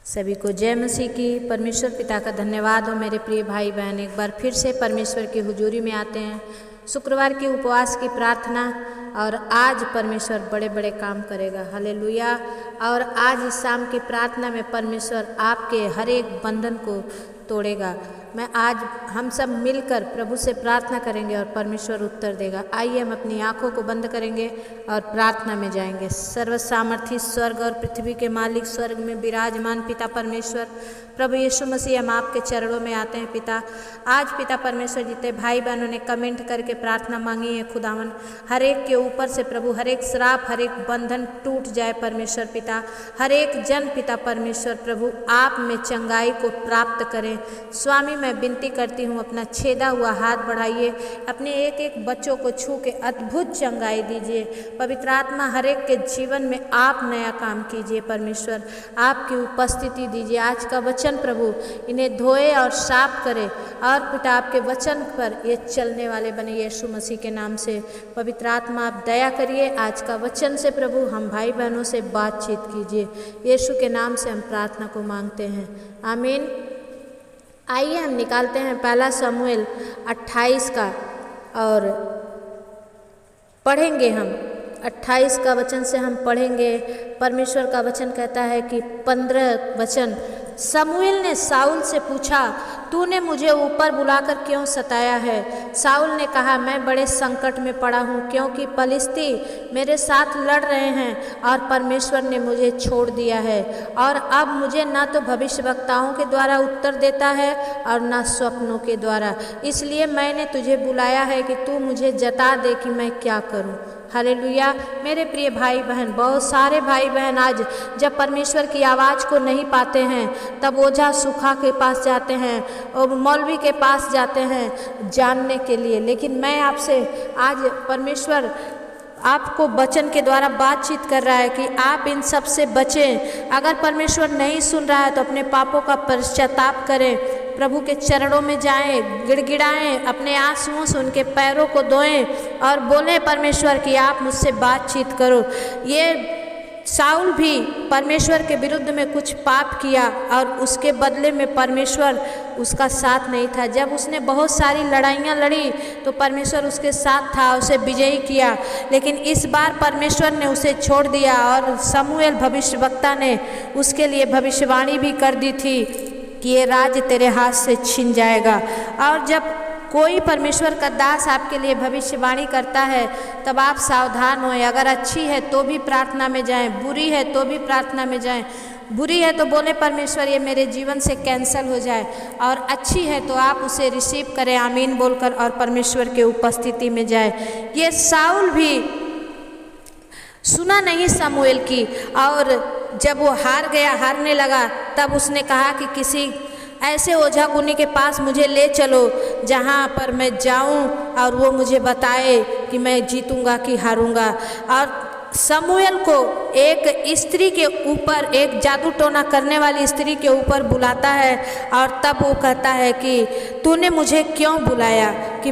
सभी को जय मसीह की। परमेश्वर पिता का धन्यवाद हो। मेरे प्रिय भाई बहन, एक बार फिर से परमेश्वर की हुजूरी में आते हैं। शुक्रवार की उपवास की प्रार्थना, और आज परमेश्वर बड़े बड़े काम करेगा। हालेलुया। और आज इस शाम की प्रार्थना में परमेश्वर आपके हर एक बंधन को तोड़ेगा। मैं आज हम सब मिलकर प्रभु से प्रार्थना करेंगे और परमेश्वर उत्तर देगा। आइए हम अपनी आंखों को बंद करेंगे और प्रार्थना में जाएंगे। सर्व सामर्थी स्वर्ग और पृथ्वी के मालिक, स्वर्ग में विराजमान पिता परमेश्वर, प्रभु यीशु मसीह, हम आपके चरणों में आते हैं पिता। आज पिता परमेश्वर, जितने भाई बहनों ने कमेंट करके प्रार्थना मांगी है खुदावन, हर एक के ऊपर से प्रभु हर एक श्राप, हर एक बंधन टूट जाए परमेश्वर पिता। हर एक जन पिता परमेश्वर प्रभु आप में चंगाई को प्राप्त करें। स्वामी, मैं विनती करती हूँ, अपना छेदा हुआ हाथ बढ़ाइए, अपने एक एक बच्चों को छू के अद्भुत चंगाई दीजिए। पवित्र आत्मा हर एक के जीवन में आप नया काम कीजिए परमेश्वर, आपकी उपस्थिति दीजिए। आज का वचन प्रभु इन्हें धोए और साफ करे, और पिता आपके वचन पर ये चलने वाले बने यीशु मसीह के नाम से। पवित्र आत्मा आप दया करिए, आज का वचन से प्रभु हम भाई बहनों से बातचीत कीजिए। यीशु के नाम से हम प्रार्थना को मांगते हैं, आमीन। आइए हम निकालते हैं पहला शमूएल 28 का और पढ़ेंगे हम 28 का वचन से हम पढ़ेंगे। परमेश्वर का वचन कहता है कि 15 वचन, शमूएल ने साउल से पूछा, तूने मुझे ऊपर बुलाकर क्यों सताया है? साउल ने कहा, मैं बड़े संकट में पड़ा हूँ, क्योंकि पलिश्ती मेरे साथ लड़ रहे हैं और परमेश्वर ने मुझे छोड़ दिया है, और अब मुझे न तो भविष्यवक्ताओं के द्वारा उत्तर देता है और न स्वप्नों के द्वारा। इसलिए मैंने तुझे बुलाया है कि तू मुझे जता दे कि मैं क्या करूँ। हालेलुया। मेरे प्रिय भाई बहन, बहुत सारे भाई बहन आज जब परमेश्वर की आवाज़ को नहीं पाते हैं, तब ओझा सूखा के पास जाते हैं और मौलवी के पास जाते हैं जानने के लिए। लेकिन मैं आपसे आज परमेश्वर आपको वचन के द्वारा बातचीत कर रहा है कि आप इन सब से बचें। अगर परमेश्वर नहीं सुन रहा है तो अपने पापों का पश्चाताप करें, प्रभु के चरणों में जाएं, गिड़गिड़ाएं, अपने आंसुओं से उनके पैरों को धोएं और बोलें परमेश्वर कि आप मुझसे बातचीत करो। ये साउल भी परमेश्वर के विरुद्ध में कुछ पाप किया और उसके बदले में परमेश्वर उसका साथ नहीं था। जब उसने बहुत सारी लड़ाइयाँ लड़ी तो परमेश्वर उसके साथ था, उसे विजयी किया। लेकिन इस बार परमेश्वर ने उसे छोड़ दिया, और शमूएल भविष्यवक्ता ने उसके लिए भविष्यवाणी भी कर दी थी कि ये राज्य तेरे हाथ से छिन जाएगा। और जब कोई परमेश्वर का दास आपके लिए भविष्यवाणी करता है तब आप सावधान हों। अगर अच्छी है तो भी प्रार्थना में जाएं, बुरी है तो भी प्रार्थना में जाएं। बुरी है तो बोले परमेश्वर ये मेरे जीवन से कैंसल हो जाए, और अच्छी है तो आप उसे रिसीव करें आमीन बोलकर और परमेश्वर के उपस्थिति में जाए। ये साउल भी सुना नहीं शमूएल की, और जब वो हारने लगा, तब उसने कहा कि किसी ऐसे ओझा गुनी के पास मुझे ले चलो जहाँ पर मैं जाऊँ और वो मुझे बताए कि मैं जीतूंगा कि हारूंगा। और शमूएल को एक स्त्री के ऊपर, एक जादू टोना करने वाली स्त्री के ऊपर बुलाता है, और तब वो कहता है कि तूने मुझे क्यों बुलाया कि,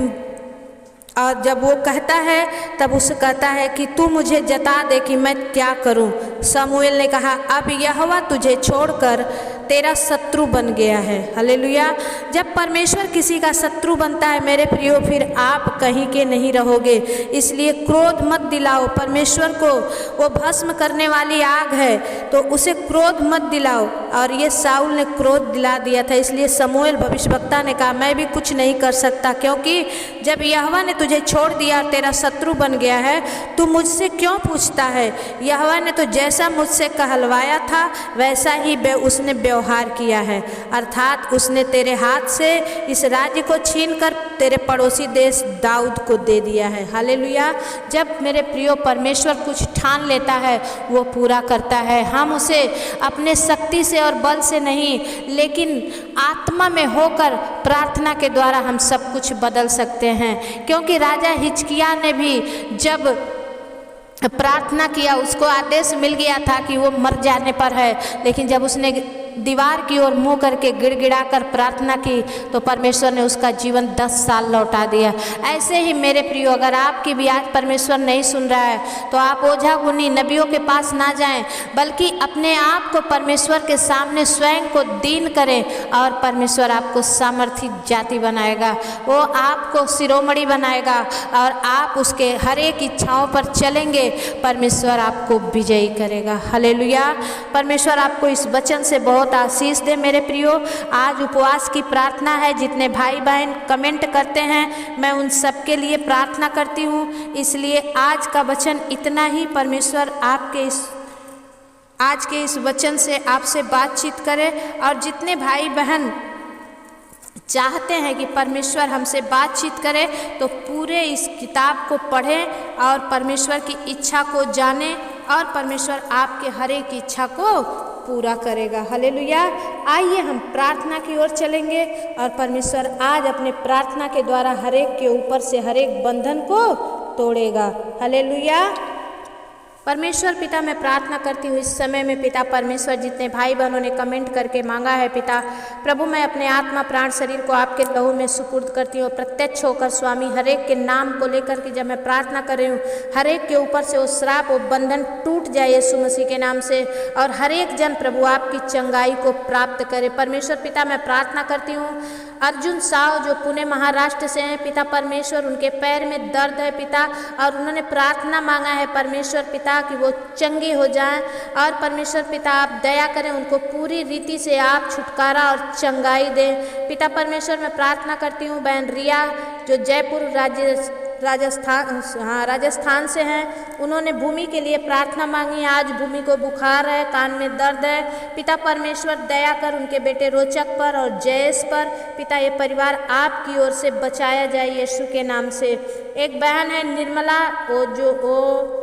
और जब वो कहता है तब उसे कहता है कि तू मुझे जता दे कि मैं क्या करूं। शमूएल ने कहा, अब यहोवा तुझे छोड़कर तेरा शत्रु बन गया है। हालेलुया। जब परमेश्वर किसी का शत्रु बनता है मेरे प्रियो, फिर आप कहीं के नहीं रहोगे। इसलिए क्रोध मत दिलाओ परमेश्वर को, वो भस्म करने वाली आग है, तो उसे क्रोध मत दिलाओ। और ये साउल ने क्रोध दिला दिया था, इसलिए शमूएल भविष्यवक्ता ने कहा, मैं भी कुछ नहीं कर सकता, क्योंकि जब यहोवा ने तुझे छोड़ दिया, तेरा शत्रु बन गया है, तू मुझसे क्यों पूछता है? यहोवा ने तो जैसा मुझसे कहलवाया था वैसा ही उसने व्यवहार किया है, अर्थात उसने तेरे हाथ से इस राज्य को छीनकर तेरे पड़ोसी देश दाऊद को दे दिया है। हालेलुया। जब मेरे प्रियो परमेश्वर कुछ ठान लेता है वो पूरा करता है। हम उसे अपने शक्ति से और बल से नहीं, लेकिन आत्मा में होकर प्रार्थना के द्वारा हम सब कुछ बदल सकते हैं। क्योंकि राजा हिजकिय्याह ने भी जब प्रार्थना किया, उसको आदेश मिल गया था कि वो मर जाने पर है, लेकिन जब उसने दीवार की ओर मुंह करके गिड़गिड़ा कर प्रार्थना की तो परमेश्वर ने उसका जीवन 10 साल लौटा दिया। ऐसे ही मेरे प्रियो, अगर आपकी भी आज परमेश्वर नहीं सुन रहा है तो आप ओझा गुनी नबियों के पास ना जाएं, बल्कि अपने आप को परमेश्वर के सामने स्वयं को दीन करें और परमेश्वर आपको सामर्थी जाति बनाएगा। वो आपको शिरोमणि बनाएगा और आप उसके हर एक इच्छाओं पर चलेंगे, परमेश्वर आपको विजयी करेगा। हालेलुया। परमेश्वर आपको इस वचन से बहुत आशीष दे मेरे प्रियो। आज उपवास की प्रार्थना है। जितने भाई बहन कमेंट करते हैं मैं उन सब के लिए प्रार्थना करती हूँ। इसलिए आज का वचन इतना ही। परमेश्वर आपके आज के इस वचन से आपसे बातचीत करे और जितने भाई बहन चाहते हैं कि परमेश्वर हमसे बातचीत करे तो पूरे इस किताब को पढ़ें और परमेश्वर की इच्छा को जानें और परमेश्वर आपके हर एक इच्छा को पूरा करेगा। हालेलुया। आइए हम प्रार्थना की ओर चलेंगे और परमेश्वर आज अपने प्रार्थना के द्वारा हर एक के ऊपर से हर एक बंधन को तोड़ेगा। हालेलुया। परमेश्वर पिता, मैं प्रार्थना करती हूँ इस समय में पिता परमेश्वर, जितने भाई बहनों ने कमेंट करके मांगा है पिता प्रभु, मैं अपने आत्मा प्राण शरीर को आपके लहू में सुपुर्द करती हूँ। प्रत्यक्ष होकर स्वामी हर एक के नाम को लेकर के जब मैं प्रार्थना कर रही हूँ, हर एक के ऊपर से वो श्राप वो बंधन टूट जाए यीशु मसीह के नाम से और हर एक जन प्रभु आपकी चंगाई को प्राप्त करे। परमेश्वर पिता, मैं प्रार्थना करती हूँ अर्जुन साव जो पुणे महाराष्ट्र से हैं पिता परमेश्वर, उनके पैर में दर्द है पिता और उन्होंने प्रार्थना मांगा है परमेश्वर पिता कि वो चंगे हो जाएं और परमेश्वर पिता आप दया करें, उनको पूरी रीति से आप छुटकारा और चंगाई दें। पिता परमेश्वर, मैं प्रार्थना करती हूँ बहन रिया जो जयपुर राजस्थान से हैं, उन्होंने भूमि के लिए प्रार्थना मांगी। आज भूमि को बुखार है, कान में दर्द है। पिता परमेश्वर दया कर उनके बेटे रोचक पर और जयेश पर पिता ये परिवार आपकी ओर से बचाया जाए यीशु के नाम से। एक बहन है निर्मला, वो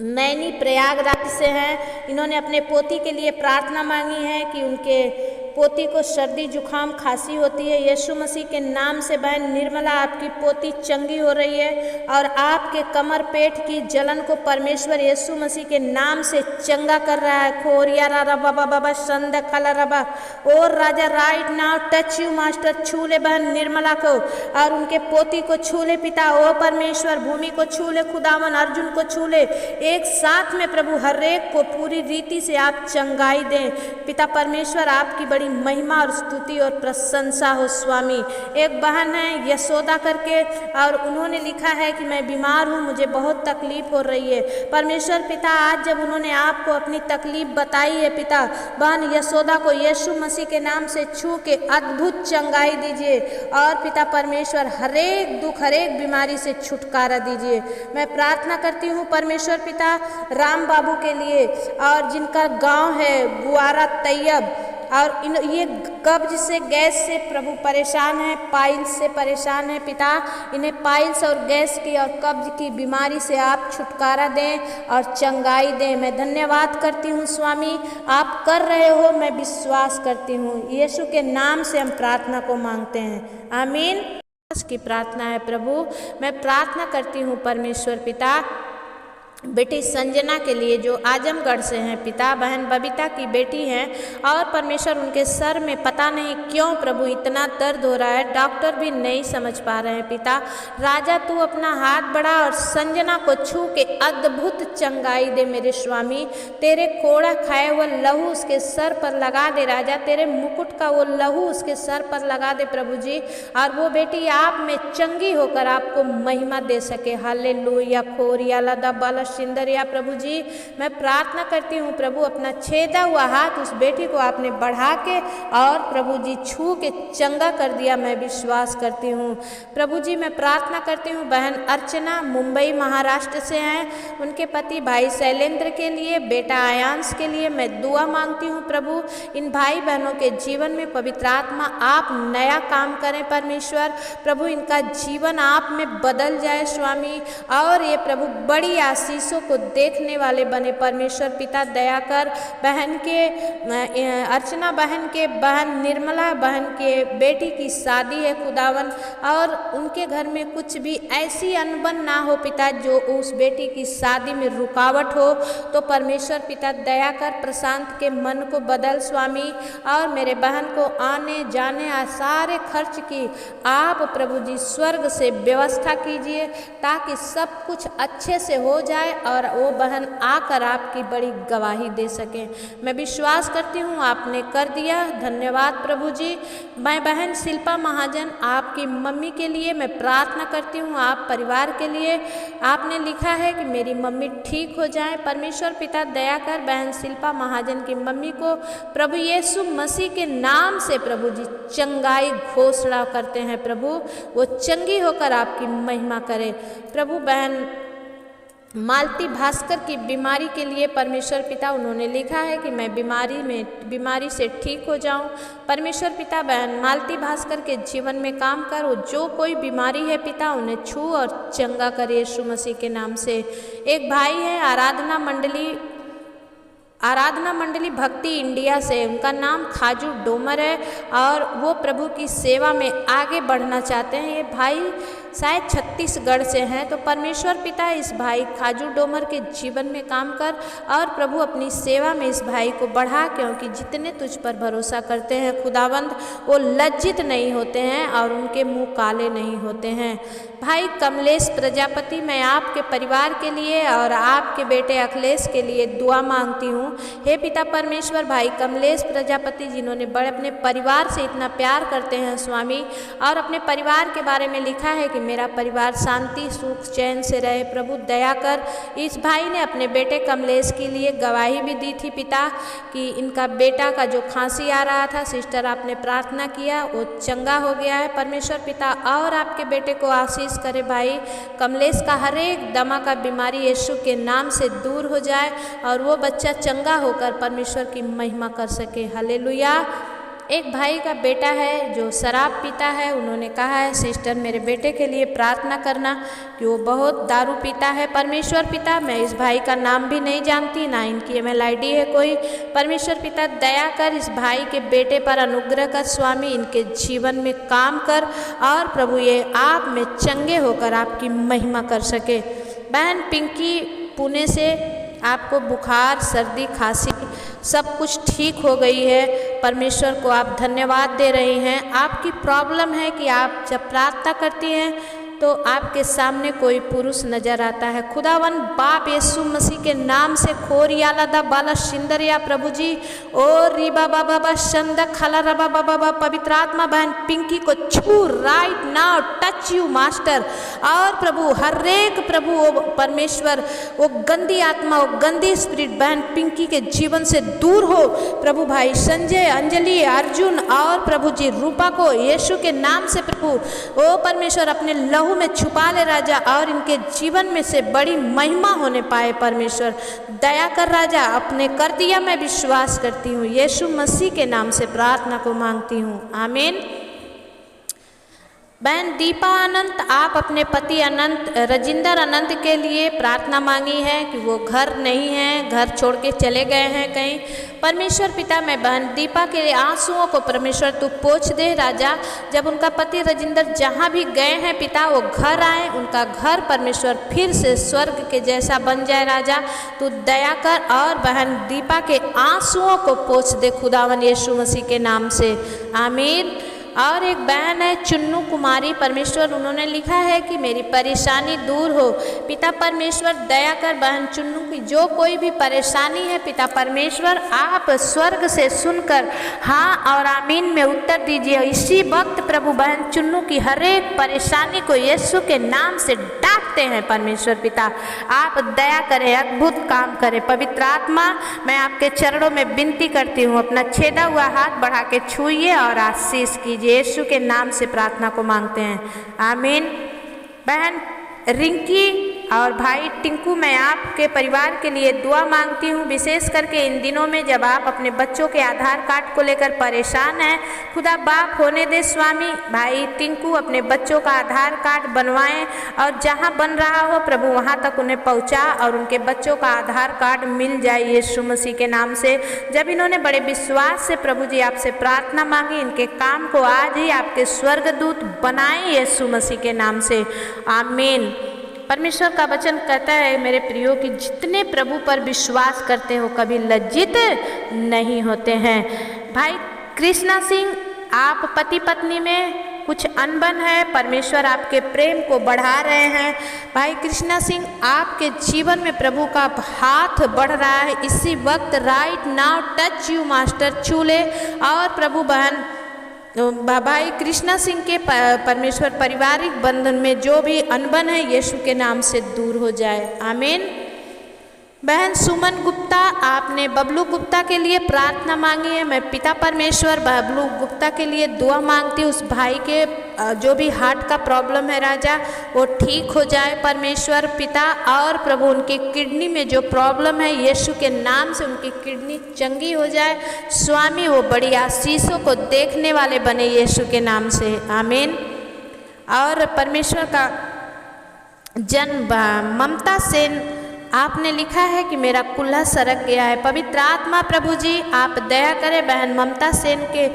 नैनी प्रयागराज से हैं, इन्होंने अपने पोती के लिए प्रार्थना मांगी है कि उनके पोती को सर्दी जुखाम खांसी होती है। यीशु मसीह के नाम से बहन निर्मला आपकी पोती चंगी हो रही है और आपके कमर पेट की जलन को परमेश्वर यीशु मसीह के नाम से चंगा कर रहा है। खोरिया रबा बाबा संद खला रबा और राजा right now touch you master, छू ले बहन निर्मला को और उनके पोती को छू ले पिता। ओ परमेश्वर भूमि को छू ले, खुदावन अर्जुन को छू ले, एक साथ में प्रभु हर एक को पूरी रीति से आप चंगाई दें पिता परमेश्वर। आपकी बड़ी महिमा और स्तुति और प्रशंसा हो स्वामी। एक बहन है यशोदा करके और उन्होंने लिखा है कि मैं बीमार हूँ, मुझे बहुत तकलीफ हो रही है। परमेश्वर पिता, आज जब उन्होंने आपको अपनी तकलीफ बताई है पिता, बहन यशोदा को यीशु मसीह के नाम से छू के अद्भुत चंगाई दीजिए और पिता परमेश्वर हर एक दुख हर एक बीमारी से छुटकारा दीजिए। मैं प्रार्थना करती हूँ परमेश्वर पिता राम बाबू के लिए और जिनका गांव है गुआरा तैयब और ये कब्ज से गैस से प्रभु परेशान है, पाइल्स से परेशान है पिता, इन्हें पाइल्स और गैस की और कब्ज की बीमारी से आप छुटकारा दें और चंगाई दें। मैं धन्यवाद करती हूँ स्वामी, आप कर रहे हो, मैं विश्वास करती हूँ। यीशु के नाम से हम प्रार्थना को मांगते हैं, आमीन। की प्रार्थना है प्रभु, मैं प्रार्थना करती हूँ परमेश्वर पिता बेटी संजना के लिए जो आजमगढ़ से हैं पिता, बहन बबीता की बेटी हैं और परमेश्वर उनके सर में पता नहीं क्यों प्रभु इतना दर्द हो रहा है, डॉक्टर भी नहीं समझ पा रहे हैं पिता। राजा तू अपना हाथ बढ़ा और संजना को छू के अद्भुत चंगाई दे मेरे स्वामी। तेरे कोड़ा खाए हुआ लहू उसके सर पर लगा दे राजा, तेरे मुकुट का वो लहू उसके सर पर लगा दे प्रभु जी और वो बेटी आप में चंगी होकर आपको महिमा दे सके। हालेलुया। खोरिया लदा बाला सिंदरिया प्रभु जी, मैं प्रार्थना करती हूँ प्रभु अपना छेदा हुआ हाथ उस बेटी को आपने बढ़ा के और प्रभु जी छू के चंगा कर दिया, मैं विश्वास करती हूँ प्रभु जी। मैं प्रार्थना करती हूँ बहन अर्चना मुंबई महाराष्ट्र से हैं, उनके पति भाई शैलेंद्र के लिए, बेटा आयांश के लिए मैं दुआ मांगती हूँ प्रभु। इन भाई बहनों के जीवन में पवित्र आत्मा आप नया काम करें परमेश्वर प्रभु, इनका जीवन आप में बदल जाए स्वामी और ये प्रभु बड़ी आशीष आशीषों को देखने वाले बने। परमेश्वर पिता दया कर। बहन के अर्चना बहन के बहन निर्मला बहन के बेटी की शादी है खुदावन, और उनके घर में कुछ भी ऐसी अनबन ना हो पिता जो उस बेटी की शादी में रुकावट हो। तो परमेश्वर पिता दया कर, प्रशांत के मन को बदल स्वामी, और मेरे बहन को आने जाने सारे खर्च की आप प्रभु जी स्वर्ग से व्यवस्था कीजिए, ताकि सब कुछ अच्छे से हो जाए और वो बहन आकर आपकी बड़ी गवाही दे सके। मैं विश्वास करती हूँ आपने कर दिया, धन्यवाद प्रभु जी। मैं बहन शिल्पा महाजन आपकी मम्मी के लिए मैं प्रार्थना करती हूँ, आप परिवार के लिए। आपने लिखा है कि मेरी मम्मी ठीक हो जाए। परमेश्वर पिता दया कर, बहन शिल्पा महाजन की मम्मी को प्रभु यीशु मसीह के नाम से प्रभु जी चंगाई घोषणा करते हैं। प्रभु वो चंगी होकर आपकी महिमा करे। प्रभु बहन मालती भास्कर की बीमारी के लिए परमेश्वर पिता उन्होंने लिखा है कि मैं बीमारी से ठीक हो जाऊं। परमेश्वर पिता बहन मालती भास्कर के जीवन में काम कर, वो जो कोई बीमारी है पिता उन्हें छू और चंगा कर यीशु मसीह के नाम से। एक भाई है आराधना मंडली भक्ति इंडिया से, उनका नाम खाजू डोमर है और वो प्रभु की सेवा में आगे बढ़ना चाहते हैं। ये भाई शायद छत्तीसगढ़ से हैं। तो परमेश्वर पिता इस भाई खाजू डोमर के जीवन में काम कर और प्रभु अपनी सेवा में इस भाई को बढ़ा, क्योंकि जितने तुझ पर भरोसा करते हैं खुदावंद वो लज्जित नहीं होते हैं और उनके मुंह काले नहीं होते हैं। भाई कमलेश प्रजापति, मैं आपके परिवार के लिए और आपके बेटे अखिलेश के लिए दुआ मांगती हूँ। हे पिता परमेश्वर, भाई कमलेश प्रजापति जिन्होंने बड़े अपने परिवार से इतना प्यार करते हैं स्वामी, और अपने परिवार के बारे में लिखा है कि मेरा परिवार शांति सुख चैन से रहे। प्रभु दया कर। इस भाई ने अपने बेटे कमलेश के लिए गवाही भी दी थी पिता कि इनका बेटा का जो खांसी आ रहा था, सिस्टर आपने प्रार्थना किया, वो चंगा हो गया है। परमेश्वर पिता और आपके बेटे को आशीष करे। भाई कमलेश का हर एक दमा का बीमारी यीशु के नाम से दूर हो जाए और वो बच्चा चंगा होकर परमेश्वर की महिमा कर सके। हालेलुया। एक भाई का बेटा है जो शराब पीता है, उन्होंने कहा है सिस्टर मेरे बेटे के लिए प्रार्थना करना कि वो बहुत दारू पीता है। परमेश्वर पिता, मैं इस भाई का नाम भी नहीं जानती, ना इनकी email ID है कोई। परमेश्वर पिता दया कर, इस भाई के बेटे पर अनुग्रह कर स्वामी, इनके जीवन में काम कर और प्रभु ये आप में चंगे होकर आपकी महिमा कर सके। बहन पिंकी पुणे से, आपको बुखार सर्दी खांसी सब कुछ ठीक हो गई है। परमेश्वर को आप धन्यवाद दे रही हैं। आपकी प्रॉब्लम है कि आप जब प्रार्थना करती हैं तो आपके सामने कोई पुरुष नजर आता है। खुदावन बाप यीशु मसीह के नाम से खोरियाला दा बाला शिंदरिया प्रभु जी, ओ रीबा बाबा बा शंदा खाला रबा बाबा बा, पवित्र आत्मा बहन पिंकी को छू right now, touch you master. और प्रभु हर एक प्रभु वो परमेश्वर वो गंदी आत्मा, वो गंदी स्पिरिट बहन पिंकी के जीवन से दूर हो। प्रभु भाई संजय, अंजलि, अर्जुन और प्रभु जी रूपा को यीशु के नाम से प्रभु ओ परमेश्वर अपने लहू में छुपा ले राजा, और इनके जीवन में से बड़ी महिमा होने पाए। परमेश्वर दया कर राजा, अपने कर दिया मैं विश्वास करती हूँ। यीशु मसीह के नाम से प्रार्थना को मांगती हूँ, आमीन। बहन दीपा अनंत, आप अपने पति अनंत रजिंदर अनंत के लिए प्रार्थना मांगी है कि वो घर नहीं है, घर छोड़ के चले गए हैं कहीं। परमेश्वर पिता, मैं बहन दीपा के आंसुओं को परमेश्वर तू पोंछ दे राजा। जब उनका पति रजिंदर जहाँ भी गए हैं पिता, वो घर आए, उनका घर परमेश्वर फिर से स्वर्ग के जैसा बन जाए राजा। तू दया कर और बहन दीपा के आंसुओं को पोंछ दे खुदावन यीशु मसीह के नाम से, आमीन। और एक बहन है चुन्नू कुमारी, परमेश्वर उन्होंने लिखा है कि मेरी परेशानी दूर हो। पिता परमेश्वर दया कर, बहन चुन्नू की जो कोई भी परेशानी है पिता परमेश्वर आप स्वर्ग से सुनकर हाँ और आमीन में उत्तर दीजिए। इसी वक्त प्रभु बहन चुन्नू की हर एक परेशानी को यीशु के नाम से डांटते हैं। परमेश्वर पिता आप दया करें, अद्भुत काम करें। पवित्र आत्मा, मैं आपके चरणों में विनती करती हूँ, अपना छेदा हुआ हाथ बढ़ा के छूइए और आशीष कीजिए। यीशु के नाम से प्रार्थना को मांगते हैं, आमीन। बहन रिंकी और भाई टिंकू, मैं आपके परिवार के लिए दुआ मांगती हूँ, विशेष करके इन दिनों में जब आप अपने बच्चों के आधार कार्ड को लेकर परेशान हैं। खुदा बाप होने दे स्वामी, भाई टिंकू अपने बच्चों का आधार कार्ड बनवाएं और जहाँ बन रहा हो प्रभु वहाँ तक उन्हें पहुँचा और उनके बच्चों का आधार कार्ड मिल जाए यीशु मसीह के नाम से। जब इन्होंने बड़े विश्वास से प्रभु जी आपसे प्रार्थना मांगी, इनके काम को आज ही आपके स्वर्गदूत बनाएं यीशु मसीह के नाम से, आमीन। परमेश्वर का वचन कहता है मेरे प्रियो कि जितने प्रभु पर विश्वास करते हो कभी लज्जित नहीं होते हैं। भाई कृष्णा सिंह, आप पति पत्नी में कुछ अनबन है, परमेश्वर आपके प्रेम को बढ़ा रहे हैं। भाई कृष्णा सिंह, आपके जीवन में प्रभु का हाथ बढ़ रहा है इसी वक्त। Right now touch you master, छू ले और प्रभु बहन भाई कृष्णा सिंह के परमेश्वर पारिवारिक बंधन में जो भी अनबन है यीशु के नाम से दूर हो जाए, आमीन। बहन सुमन गुप्ता, आपने बबलू गुप्ता के लिए प्रार्थना मांगी है। मैं पिता परमेश्वर बबलू गुप्ता के लिए दुआ मांगती हूँ, उस भाई के जो भी हार्ट का प्रॉब्लम है राजा वो ठीक हो जाए परमेश्वर पिता, और प्रभु उनकी किडनी में जो प्रॉब्लम है यीशु के नाम से उनकी किडनी चंगी हो जाए स्वामी, वो बड़ी आशीषों को देखने वाले बने यीशु के नाम से, आमीन। और परमेश्वर का जन्म ममता सेन, आपने लिखा है कि मेरा कुल्ला सरक गया है। पवित्र आत्मा प्रभु जी आप दया करें, बहन ममता सेन के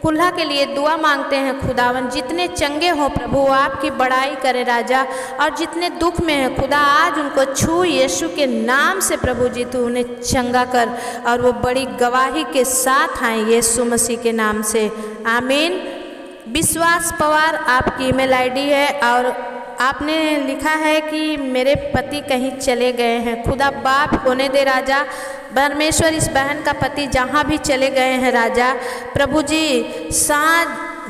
कुल्ला के लिए दुआ मांगते हैं खुदावन। जितने चंगे हो प्रभु आपकी बड़ाई करे राजा, और जितने दुख में है खुदा आज उनको छू यीशु के नाम से प्रभु जी तू उन्हें चंगा कर और वो बड़ी गवाही के साथ आए यीशु मसीह के नाम से, आमीन। विश्वास पवार आपकी ईमेल आईडी है और आपने लिखा है कि मेरे पति कहीं चले गए हैं। खुदा बाप होने दे राजा, परमेश्वर इस बहन का पति जहाँ भी चले गए हैं राजा प्रभु जी सांझ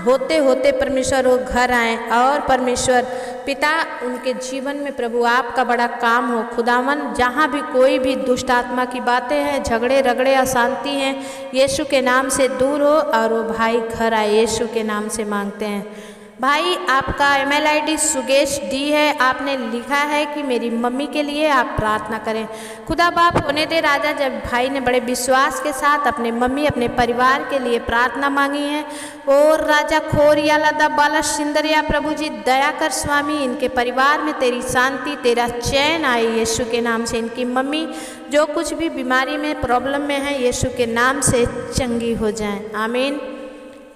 होते होते परमेश्वर वो घर आए और परमेश्वर पिता उनके जीवन में प्रभु आपका बड़ा काम हो खुदावन। जहाँ भी कोई भी दुष्ट आत्मा की बातें हैं, झगड़े रगड़े अशांति हैं, यीशु के नाम से दूर हो और वो भाई घर आए यीशु के नाम से मांगते हैं। भाई आपका ईमेल आईडी सुगेश डी है, आपने लिखा है कि मेरी मम्मी के लिए आप प्रार्थना करें। खुदा बाप होने दे राजा, जब भाई ने बड़े विश्वास के साथ अपने मम्मी अपने परिवार के लिए प्रार्थना मांगी है और राजा खोरिया लदा बाला सिंदरिया प्रभु जी दया कर स्वामी, इनके परिवार में तेरी शांति तेरा चैन आए यीशु के नाम से। इनकी मम्मी जो कुछ भी बीमारी में प्रॉब्लम में है यीशु के नाम से चंगी हो जाएं, आमीन।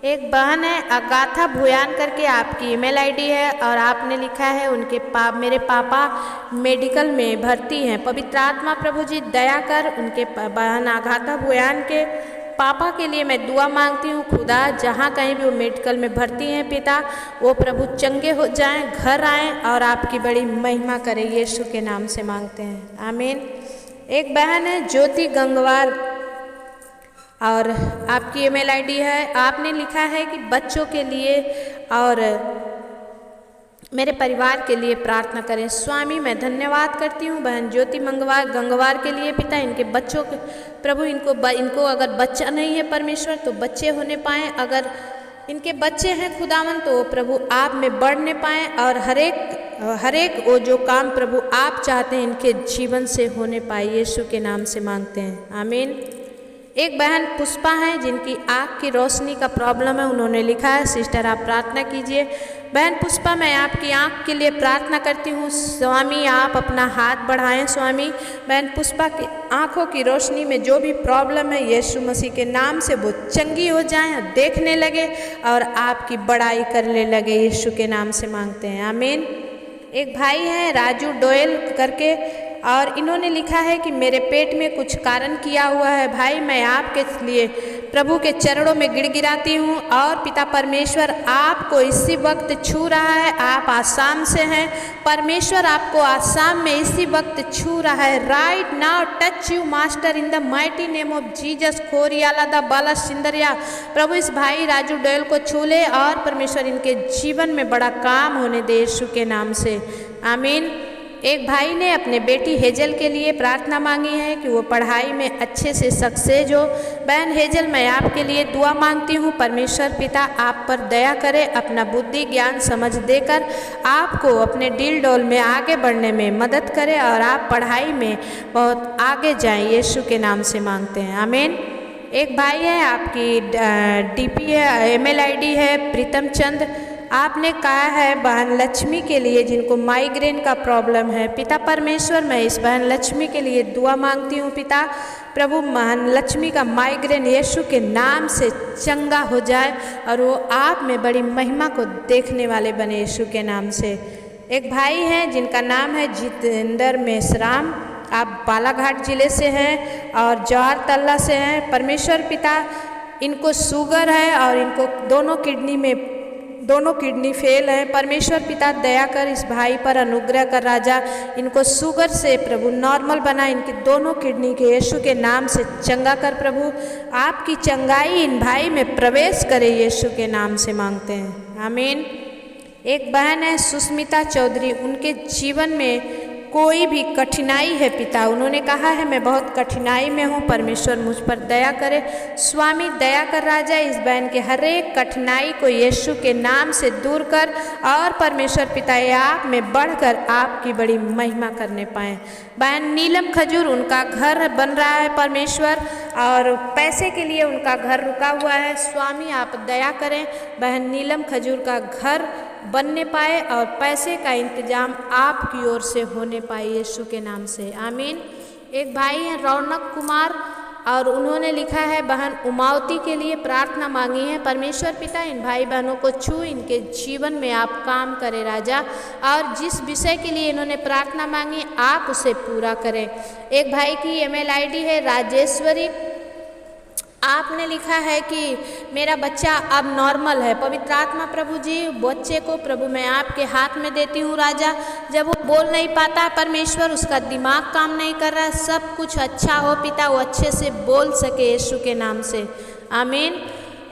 एक बहन है अगाथा भुयान करके आपकी ईमेल आईडी है और आपने लिखा है उनके मेरे पापा मेडिकल में भर्ती हैं। पवित्र आत्मा प्रभु जी दया कर उनके बहन अगाथा भुयान के पापा के लिए मैं दुआ मांगती हूँ खुदा, जहाँ कहीं भी वो मेडिकल में भर्ती हैं पिता वो प्रभु चंगे हो जाएं, घर आएँ और आपकी बड़ी महिमा करें यीशु के नाम से मांगते हैं, आमीन। एक बहन है ज्योति गंगवार और आपकी ईमेल आईडी है, आपने लिखा है कि बच्चों के लिए और मेरे परिवार के लिए प्रार्थना करें स्वामी। मैं धन्यवाद करती हूँ बहन ज्योति गंगवार के लिए पिता, इनके बच्चों के प्रभु इनको अगर बच्चा नहीं है परमेश्वर तो बच्चे होने पाएँ, अगर इनके बच्चे हैं खुदावन तो प्रभु आप में बढ़ने पाएँ और हर एक वो जो काम प्रभु आप चाहते हैं इनके जीवन से होने पाए यीशु के नाम से मांगते हैं, आमीन। एक बहन पुष्पा है जिनकी आँख की रोशनी का प्रॉब्लम है, उन्होंने लिखा है सिस्टर आप प्रार्थना कीजिए। बहन पुष्पा मैं आपकी आँख के लिए प्रार्थना करती हूँ स्वामी, आप अपना हाथ बढ़ाएं स्वामी। बहन पुष्पा की आँखों की रोशनी में जो भी प्रॉब्लम है यीशु मसीह के नाम से वो चंगी हो जाएं और देखने लगे और आपकी बड़ाई करने लगे यीशु के नाम से मांगते हैं, आमीन। एक भाई है राजू डोयल करके और इन्होंने लिखा है कि मेरे पेट में कुछ कारण किया हुआ है। भाई मैं आपके लिए प्रभु के चरणों में गिड़गिड़ाती हूँ और पिता परमेश्वर आपको इसी वक्त छू रहा है। आप आसाम से हैं, परमेश्वर आपको आसाम में इसी वक्त छू रहा है। Right now touch you master in the mighty name of Jesus खोरियाला द बाला सिंदरिया। प्रभु इस भाई राजू डोयल को छू ले और परमेश्वर इनके जीवन में बड़ा काम होने दे यीशु के नाम से, आमीन। एक भाई ने अपने बेटी हेजल के लिए प्रार्थना मांगी है कि वो पढ़ाई में अच्छे से सक्सेस हो। बहन हेजल, मैं आपके लिए दुआ मांगती हूँ, परमेश्वर पिता आप पर दया करे, अपना बुद्धि ज्ञान समझ देकर आपको अपने डील डोल में आगे बढ़ने में मदद करे और आप पढ़ाई में बहुत आगे जाएं। यीशु के नाम से मांगते हैं, आमीन। एक भाई है, आपकी डीपी है, ईमेल आईडी है प्रीतम चंद। आपने कहा है बहन लक्ष्मी के लिए जिनको माइग्रेन का प्रॉब्लम है। पिता परमेश्वर, मैं इस बहन लक्ष्मी के लिए दुआ मांगती हूँ। पिता प्रभु, बहन लक्ष्मी का माइग्रेन यीशु के नाम से चंगा हो जाए और वो आप में बड़ी महिमा को देखने वाले बने यीशु के नाम से। एक भाई हैं जिनका नाम है जितेंद्र मेश्राम। आप बालाघाट जिले से हैं और जवाहर तल्ला से हैं। परमेश्वर पिता, इनको शुगर है और इनको दोनों किडनी फेल है। परमेश्वर पिता दया कर इस भाई पर अनुग्रह कर राजा, इनको शुगर से प्रभु नॉर्मल बना, इनकी दोनों किडनी के यीशु के नाम से चंगा कर प्रभु। आपकी चंगाई इन भाई में प्रवेश करे, यीशु के नाम से मांगते हैं, आमीन। एक बहन है सुष्मिता चौधरी, उनके जीवन में कोई भी कठिनाई है पिता, उन्होंने कहा है मैं बहुत कठिनाई में हूँ, परमेश्वर मुझ पर दया करे। स्वामी दया कर राजा, इस बहन के हर एक कठिनाई को यीशु के नाम से दूर कर और परमेश्वर पिता ये आप में बढ़कर आपकी बड़ी महिमा करने पाएँ। बहन नीलम खजूर, उनका घर बन रहा है परमेश्वर और पैसे के लिए उनका घर रुका हुआ है। स्वामी आप दया करें, बहन नीलम खजूर का घर बनने पाए और पैसे का इंतजाम आपकी ओर से होने पाए, यीशु के नाम से, आमीन। एक भाई हैं रौनक कुमार और उन्होंने लिखा है बहन उमावती के लिए प्रार्थना मांगी है। परमेश्वर पिता इन भाई बहनों को छू, इनके जीवन में आप काम करें राजा, और जिस विषय के लिए इन्होंने प्रार्थना मांगी आप उसे पूरा करें। एक भाई की ईमेल आईडी है राजेश्वरी। आपने लिखा है कि मेरा बच्चा अब नॉर्मल है। पवित्र आत्मा प्रभु जी, बच्चे को प्रभु मैं आपके हाथ में देती हूँ राजा। जब वो बोल नहीं पाता परमेश्वर, उसका दिमाग काम नहीं कर रहा, सब कुछ अच्छा हो पिता, वो अच्छे से बोल सके यीशु के नाम से, आमीन।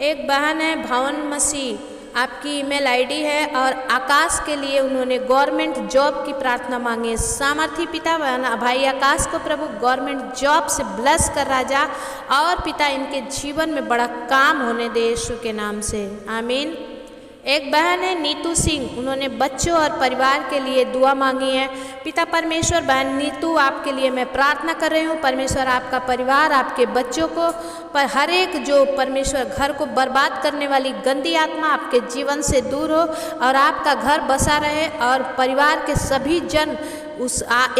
एक बहन है भवन मसीह, आपकी ईमेल आईडी है और आकाश के लिए उन्होंने गवर्नमेंट जॉब की प्रार्थना मांगी है। सामर्थी पिता भाई आकाश को प्रभु गवर्नमेंट जॉब से ब्लेस कर राजा, और पिता इनके जीवन में बड़ा काम होने दे यीशु के नाम से, आमीन। एक बहन है नीतू सिंह, उन्होंने बच्चों और परिवार के लिए दुआ मांगी है। पिता परमेश्वर, बहन नीतू आपके लिए मैं प्रार्थना कर रही हूँ। परमेश्वर आपका परिवार, आपके बच्चों को पर हर एक जो परमेश्वर घर को बर्बाद करने वाली गंदी आत्मा आपके जीवन से दूर हो और आपका घर बसा रहे और परिवार के सभी जन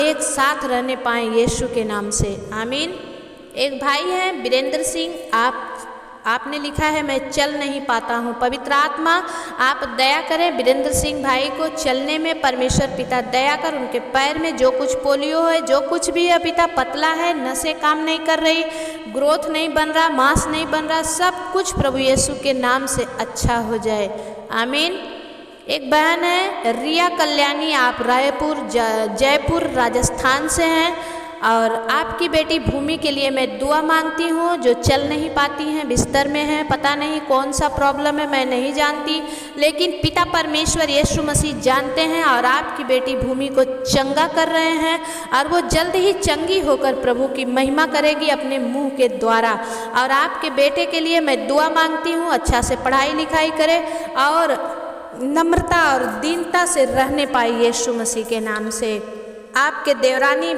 एक साथ रहने पाएँ यीशु के नाम से, आमीन। एक भाई हैं वीरेंद्र सिंह, आपने लिखा है मैं चल नहीं पाता हूँ। पवित्र आत्मा आप दया करें वीरेंद्र सिंह भाई को चलने में, परमेश्वर पिता दया कर उनके पैर में जो कुछ पोलियो है, जो कुछ भी है पिता, पतला है, नसें काम नहीं कर रही, ग्रोथ नहीं बन रहा, मांस नहीं बन रहा, सब कुछ प्रभु यीशु के नाम से अच्छा हो जाए, आमीन। एक बहन है रिया कल्याणी, आप रायपुर जयपुर राजस्थान से हैं और आपकी बेटी भूमि के लिए मैं दुआ मांगती हूँ, जो चल नहीं पाती हैं, बिस्तर में हैं, पता नहीं कौन सा प्रॉब्लम है, मैं नहीं जानती, लेकिन पिता परमेश्वर यीशु मसीह जानते हैं और आपकी बेटी भूमि को चंगा कर रहे हैं और वो जल्द ही चंगी होकर प्रभु की महिमा करेगी अपने मुंह के द्वारा। और आपके बेटे के लिए मैं दुआ मांगती हूँ, अच्छा से पढ़ाई लिखाई करे और नम्रता और दीनता से रहने पाए यीशु मसीह के नाम से। आपके देवरानी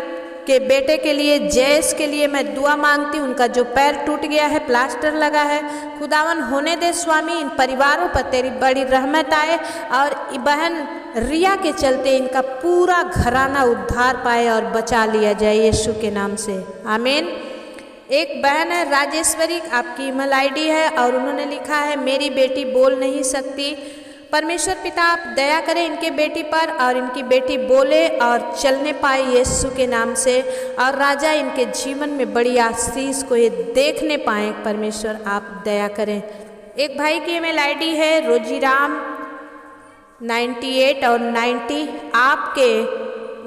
के बेटे के लिए जयेश के लिए मैं दुआ मांगती हूँ, उनका जो पैर टूट गया है, प्लास्टर लगा है, खुदावन होने दे स्वामी, इन परिवारों पर तेरी बड़ी रहमत आए और बहन रिया के चलते इनका पूरा घराना उद्धार पाए और बचा लिया जाए यीशु के नाम से, आमीन। एक बहन है राजेश्वरी, आपकी ईमेल आईडी है और उन्होंने लिखा है मेरी बेटी बोल नहीं सकती। परमेश्वर पिता आप दया करें इनके बेटी पर और इनकी बेटी बोले और चलने पाए यीशु के नाम से, और राजा इनके जीवन में बड़ी आशीष को ये देखने पाए, परमेश्वर आप दया करें। एक भाई की ईमेल आईडी है रोजीराम 98 और 90, आपके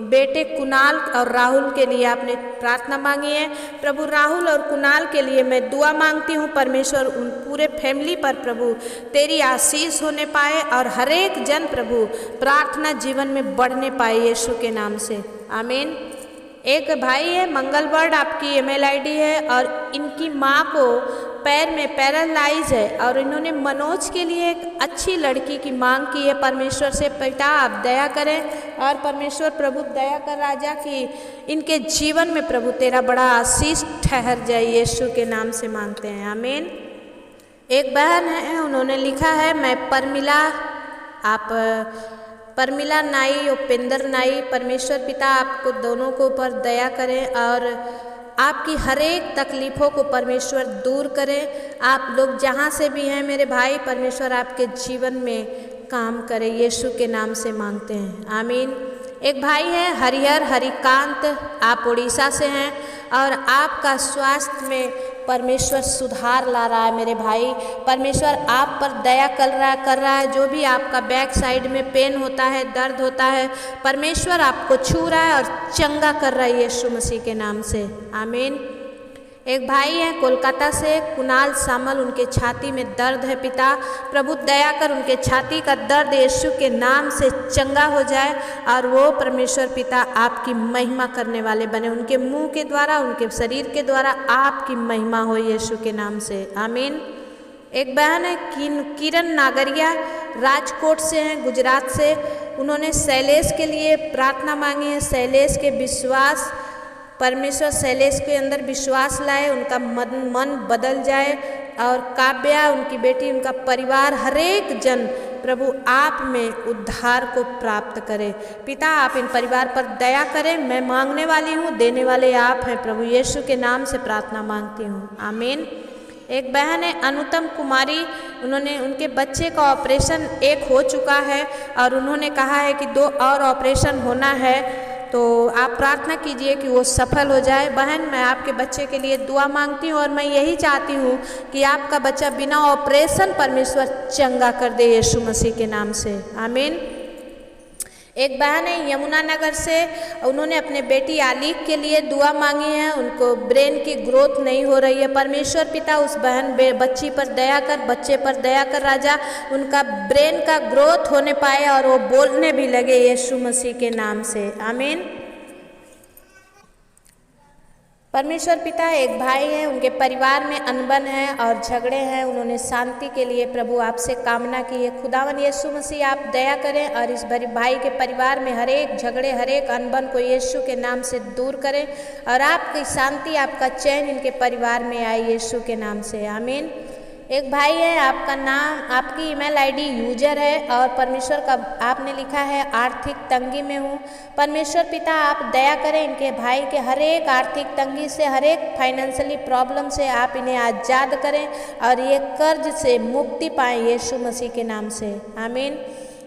बेटे कुणाल और राहुल के लिए आपने प्रार्थना मांगी है। प्रभु राहुल और कुणाल के लिए मैं दुआ मांगती हूँ परमेश्वर, उन पूरे फैमिली पर प्रभु तेरी आशीष होने पाए और हर एक जन प्रभु प्रार्थना जीवन में बढ़ने पाए यीशु के नाम से, आमीन। एक भाई है मंगल वर्ड, आपकी ईमेल आईडी है और इनकी माँ को पैर में पैरालाइज है और इन्होंने मनोज के लिए एक अच्छी लड़की की मांग की है। परमेश्वर से पिता आप दया करें और परमेश्वर प्रभु दया कर राजा कि इनके जीवन में प्रभु तेरा बड़ा आशीष ठहर जाए, यीशु के नाम से मांगते हैं, आमीन। एक बहन है, उन्होंने लिखा है मैं परमिला नाई, उपेंद्र नाई, परमेश्वर पिता आपको दोनों को ऊपर दया करें और आपकी हर एक तकलीफ़ों को परमेश्वर दूर करें। आप लोग जहाँ से भी हैं मेरे भाई, परमेश्वर आपके जीवन में काम करे, यीशु के नाम से मांगते हैं, आमीन। एक भाई है हरिहर हरिकांत, आप उड़ीसा से हैं और आपका स्वास्थ्य में परमेश्वर सुधार ला रहा है मेरे भाई। परमेश्वर आप पर दया कर रहा है। जो भी आपका बैक साइड में पेन होता है, दर्द होता है, परमेश्वर आपको छू रहा है और चंगा कर रहा है यीशु मसीह के नाम से, आमीन। एक भाई है कोलकाता से कुणाल सामल, उनके छाती में दर्द है पिता, प्रभु दया कर उनके छाती का दर्द यीशु के नाम से चंगा हो जाए और वो परमेश्वर पिता आपकी महिमा करने वाले बने, उनके मुंह के द्वारा, उनके शरीर के द्वारा आपकी महिमा हो यीशु के नाम से, आमीन। एक बहन है किरण नागरिया, राजकोट से हैं, गुजरात से, उन्होंने शैलेश के लिए प्रार्थना मांगी है। शैलेश के विश्वास, परमेश्वर शैलेश के अंदर विश्वास लाए, उनका मन बदल जाए और काव्या, उनकी बेटी, उनका परिवार, हर एक जन प्रभु आप में उद्धार को प्राप्त करे। पिता आप इन परिवार पर दया करें। मैं मांगने वाली हूँ, देने वाले आप हैं प्रभु, यीशु के नाम से प्रार्थना मांगती हूँ, आमीन। एक बहन है अनुतम कुमारी, उनके बच्चे का ऑपरेशन एक हो चुका है और उन्होंने कहा है कि 2 और ऑपरेशन होना है, तो आप प्रार्थना कीजिए कि वो सफल हो जाए। बहन मैं आपके बच्चे के लिए दुआ मांगती हूँ और मैं यही चाहती हूँ कि आपका बच्चा बिना ऑपरेशन परमेश्वर चंगा कर दे यीशु मसीह के नाम से, आमीन। एक बहन है यमुनानगर से, उन्होंने अपने बेटी आलिक के लिए दुआ मांगी है, उनको ब्रेन की ग्रोथ नहीं हो रही है। परमेश्वर पिता उस बच्ची पर दया कर, बच्चे पर दया कर राजा, उनका ब्रेन का ग्रोथ होने पाए और वो बोलने भी लगे यीशु मसीह के नाम से, आमीन। परमेश्वर पिता एक भाई हैं, उनके परिवार में अनबन है और झगड़े हैं, उन्होंने शांति के लिए प्रभु आपसे कामना की है। खुदावन यीशु मसीह आप दया करें और इस भाई के परिवार में हर एक झगड़े, हर एक अनबन को यीशु के नाम से दूर करें और आपकी शांति, आपका चैन इनके परिवार में आए यीशु के नाम से, आमीन। एक भाई है, आपका नाम, आपकी ईमेल आईडी यूजर है और परमेश्वर का आपने लिखा है आर्थिक तंगी में हूँ। परमेश्वर पिता आप दया करें, इनके भाई के हर एक आर्थिक तंगी से, हर एक फाइनेंशियली प्रॉब्लम से आप इन्हें आज़ाद करें और ये कर्ज से मुक्ति पाएँ यीशु मसीह के नाम से, आमीन।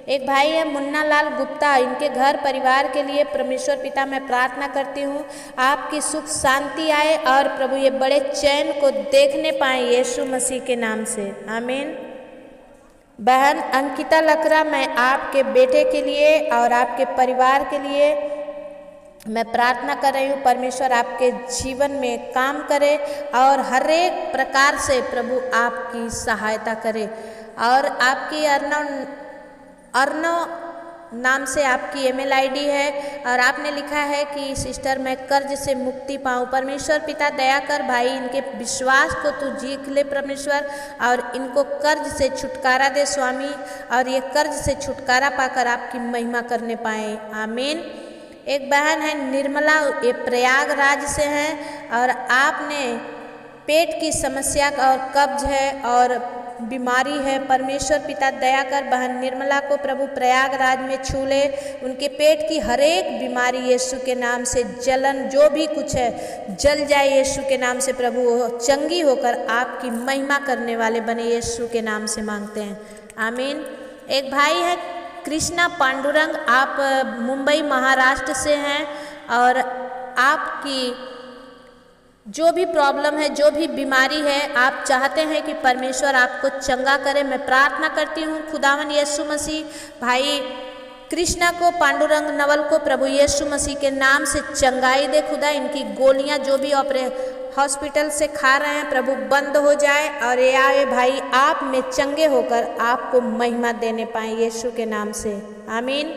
एक भाई है मुन्ना लाल गुप्ता, इनके घर परिवार के लिए परमेश्वर पिता मैं प्रार्थना करती हूँ आपकी सुख शांति आए और प्रभु ये बड़े चैन को देखने पाएँ यीशु मसीह के नाम से, आमीन। बहन अंकिता लकड़ा, मैं आपके बेटे के लिए और आपके परिवार के लिए मैं प्रार्थना कर रही हूँ, परमेश्वर आपके जीवन में काम करे और हर एक प्रकार से प्रभु आपकी सहायता करे। और आपकी अर्णव नाम से आपकी ईमेल आईडी है और आपने लिखा है कि सिस्टर मैं कर्ज से मुक्ति पाऊँ। परमेश्वर पिता दया कर भाई, इनके विश्वास को तू जीत ले परमेश्वर और इनको कर्ज से छुटकारा दे स्वामी और ये कर्ज से छुटकारा पाकर आपकी महिमा करने पाएँ, आमीन। एक बहन है निर्मला, ये प्रयागराज से हैं और आपने पेट की समस्या और कब्ज है और बीमारी है। परमेश्वर पिता दया कर बहन निर्मला को प्रभु प्रयागराज में छू ले, उनके पेट की हर एक बीमारी यीशु के नाम से, जलन जो भी कुछ है जल जाए यीशु के नाम से, प्रभु वो चंगी होकर आपकी महिमा करने वाले बने यीशु के नाम से मांगते हैं, आमीन। एक भाई है कृष्णा पांडुरंग, आप मुंबई महाराष्ट्र से हैं और आपकी जो भी प्रॉब्लम है, जो भी बीमारी है, आप चाहते हैं कि परमेश्वर आपको चंगा करे। मैं प्रार्थना करती हूँ खुदावन यीशु मसीह भाई कृष्णा को, पांडुरंग नवल को प्रभु यीशु मसीह के नाम से चंगाई दे खुदा। इनकी गोलियां जो भी हॉस्पिटल से खा रहे हैं प्रभु बंद हो जाए और ये आए भाई आप में चंगे होकर आपको महिमा देने पाए यीशु के नाम से, आमीन।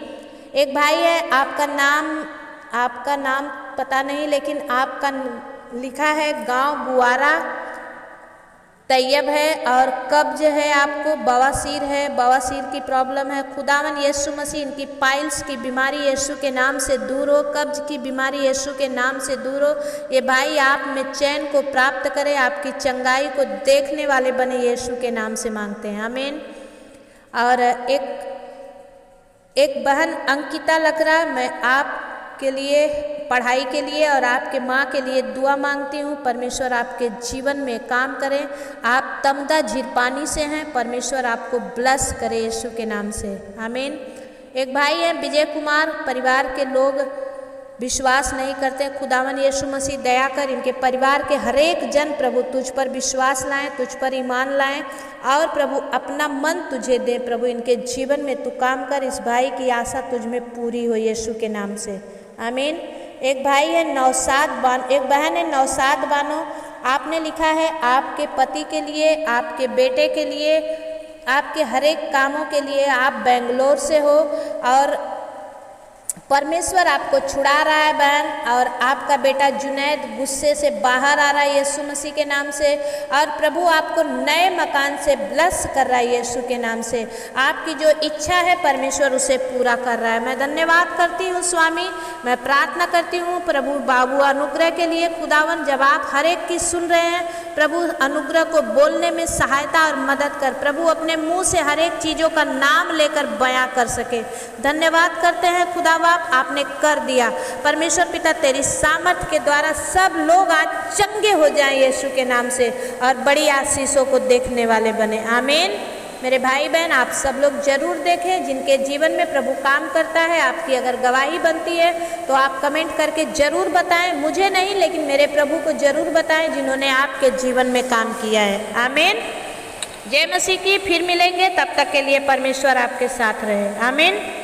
एक भाई है, आपका नाम पता नहीं, लेकिन आपका लिखा है गांव गुआरा तैयब है और कब्ज है, आपको बवासीर है, बवासीर की प्रॉब्लम है। खुदावन यीशु मसीह इनकी पाइल्स की बीमारी यीशु के नाम से दूर हो, कब्ज की बीमारी यीशु के नाम से दूर हो। ये भाई आप में चैन को प्राप्त करे, आपकी चंगाई को देखने वाले बने, यीशु के नाम से मांगते हैं, आमीन। और एक बहन अंकिता लकड़ा, मैं आपके लिए पढ़ाई के लिए और आपके माँ के लिए दुआ मांगती हूँ। परमेश्वर आपके जीवन में काम करें। आप तमदा झीरपानी से हैं, परमेश्वर आपको ब्लेस करे यीशु के नाम से, आमीन। एक भाई है विजय कुमार, परिवार के लोग विश्वास नहीं करते, खुदावन यीशु मसीह दया कर इनके परिवार के हरेक जन प्रभु तुझ पर विश्वास लाएं, तुझ पर ईमान लाएं और प्रभु अपना मन तुझे दे। प्रभु इनके जीवन में तू काम कर, इस भाई की आशा तुझ में पूरी हो यीशु के नाम से, आमीन। एक भाई है एक बहन है नौसाद बानो, आपने लिखा है आपके पति के लिए, आपके बेटे के लिए, आपके हरेक कामों के लिए आप बेंगलोर से हो और परमेश्वर आपको छुड़ा रहा है बहन। और आपका बेटा जुनैद गुस्से से बाहर आ रहा है यीशु मसीह के नाम से और प्रभु आपको नए मकान से ब्लेस कर रहा है यीशु के नाम से। आपकी जो इच्छा है परमेश्वर उसे पूरा कर रहा है। मैं धन्यवाद करती हूँ स्वामी, मैं प्रार्थना करती हूँ प्रभु बाबू अनुग्रह के लिए। खुदावन जब आप हर एक की सुन रहे हैं प्रभु अनुग्रह को बोलने में सहायता और मदद कर, प्रभु अपने मुंह से हर एक चीज़ों का नाम लेकर बयां कर सके। धन्यवाद करते हैं खुदा बाप, आपने कर दिया। परमेश्वर पिता तेरी सामर्थ के द्वारा सब लोग आज चंगे हो जाएं यीशु के नाम से और बड़ी आशीषों को देखने वाले बने, आमीन। मेरे भाई बहन आप सब लोग जरूर देखें जिनके जीवन में प्रभु काम करता है। आपकी अगर गवाही बनती है तो आप कमेंट करके जरूर बताएं, मुझे नहीं लेकिन मेरे प्रभु को जरूर बताएं जिन्होंने आपके जीवन में काम किया है, आमीन। जय मसीह की। फिर मिलेंगे, तब तक के लिए परमेश्वर आपके साथ रहे, आमीन।